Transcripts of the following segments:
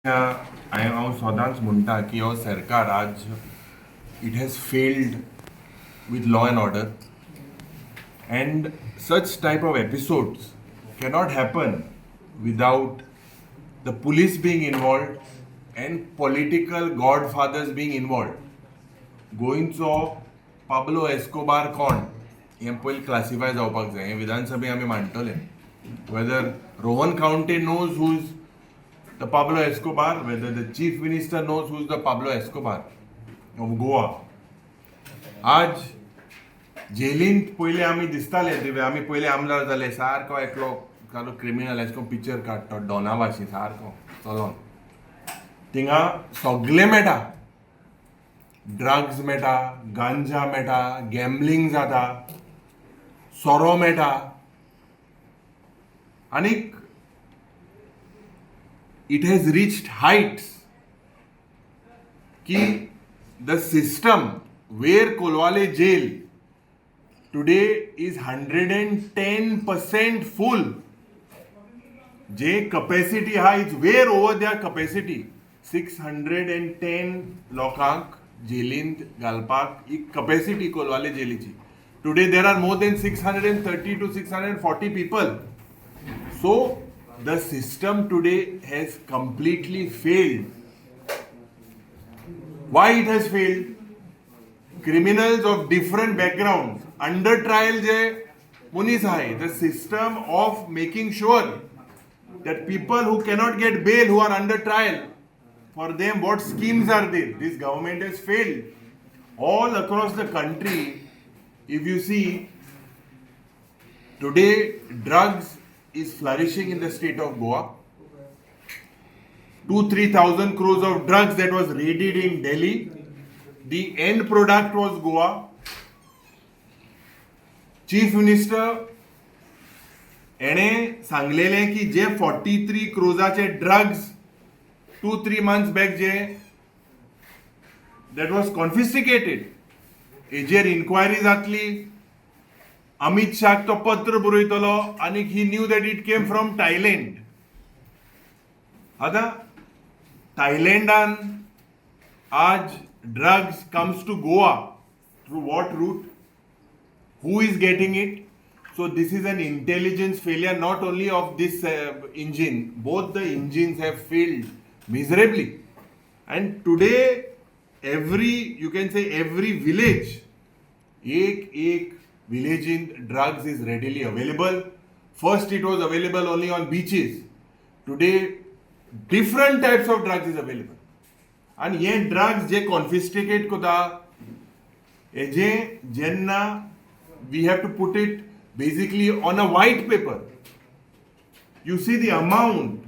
हांव सदांच म्हणटा की हो सरकार आज it has failed with law and order, and such type of episodes cannot happen without the police being involved and political godfathers being involved. गोंयचो पाब्लो एस्कोबार कोण हें पयलीं क्लासिफाय जावपाक जाय. हें विधानसभेत आमी मांडटले. Whether Rohan Khaunte knows who is the Pablo Escobar, whether the chief minister knows who's the Pablo Escobar of Goa. आज जेलींत पयलीं आमी दिसताले आमी पयलीं आमदार जाले सारको एकलो कालो क्रिमिनल एशको पिक्चर काडटा डॉना भाशी सारको चलोन थिंगा सगळें मेळटा. ड्रग्स मेळटा, गांजा मेळटा, गॅम्बलिंग जाता, सोरो मेळटा आनीक it has reached heights कि the system where Kolwale jail today is 110% full. J capacity ha is way over their capacity. 610 लोकांक जेलींत घालपाक एक capacity Kolwale जेलीची. Today there are more than 630 to 640 people. So the system today has completely failed. Why it has failed? Criminals of different backgrounds, under trial je munis hai, the system of making sure that people who cannot get bail, who are under trial, for them what schemes are there? This government has failed. All across the country, if you see, today drugs is flourishing in the state of Goa. 2,000-3,000 crores of drugs that was raided in Delhi. The end product was Goa. Chief Minister एणे सांगलेलें की जे 43 क्रोजाचे drugs 2-3 months back जे that was confiscated. हेजेर inquiry जातली. अमित शाह तो पत्र बरयतलो आणि he knew that it came from Thailand. आतां थायलंडान आज drugs comes to Goa through what route? Who is getting it? So this is an intelligence failure not only of this engine. Both the engines have failed miserably. And today you can say every village, एक village in drugs is readily available. First it was available only on beaches. Today different types of drugs is available. And ye drugs je confiscate kota, jenna we have to put it basically on a white paper. You see the amount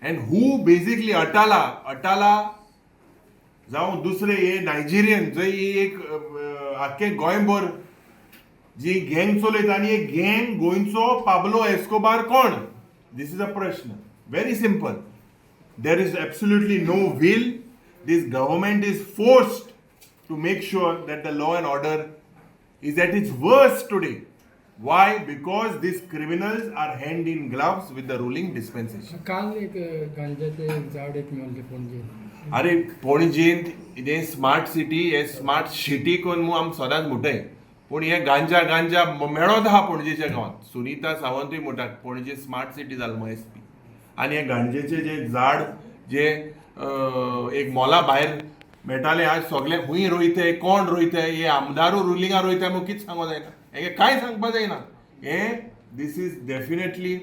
and who basically Atala जावं दुसरे हे Nigerian जंय एक आख्खे गोंयभर जी गँग चलयता आनी एक गँग गोंयचो पाब्लो एस्कोबार कोण? This is a प्रश्न. Very simple. There is absolutely no will. This government is forced to make sure that the law and order is at its worst today. Why? Because these criminals are hand in gloves with the ruling dispensation. काल एक गांजाचे झाड एक मेळ्ळें पणजेन. अरे पणजेंत हे smart city हे smart city करून आमी सदांच म्हणटाय. पूण हे गांजा मेळत आहा पणजेच्या गांवांत. सुनीता सावंतूय म्हणटा पणजे स्मार्ट सिटी जालो म्हणून एसपी. आनी हे गांजेचे जे झाड जे एक मोला भायर मेळटाले आज सगळे खूंय रोयताय, कोण रोयताय, हे आमदारू रुलिंगां रोयताय म्हूण कितें सांगूंक जायना. हे कांय सांगपाक जायना. हे this is definitely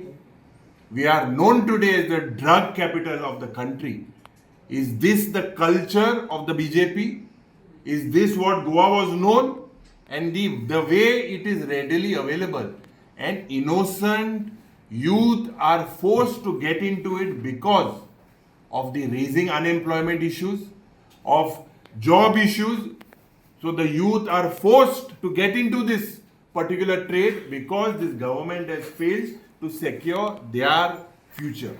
we are known today as the drug capital of the country. Is this the culture of the BJP? Is this what Goa was known? And the way it is readily available. And innocent youth are forced to get into it because of the raising unemployment issues, of job issues. So the youth are forced to get into this particular trade because this government has failed to secure their future.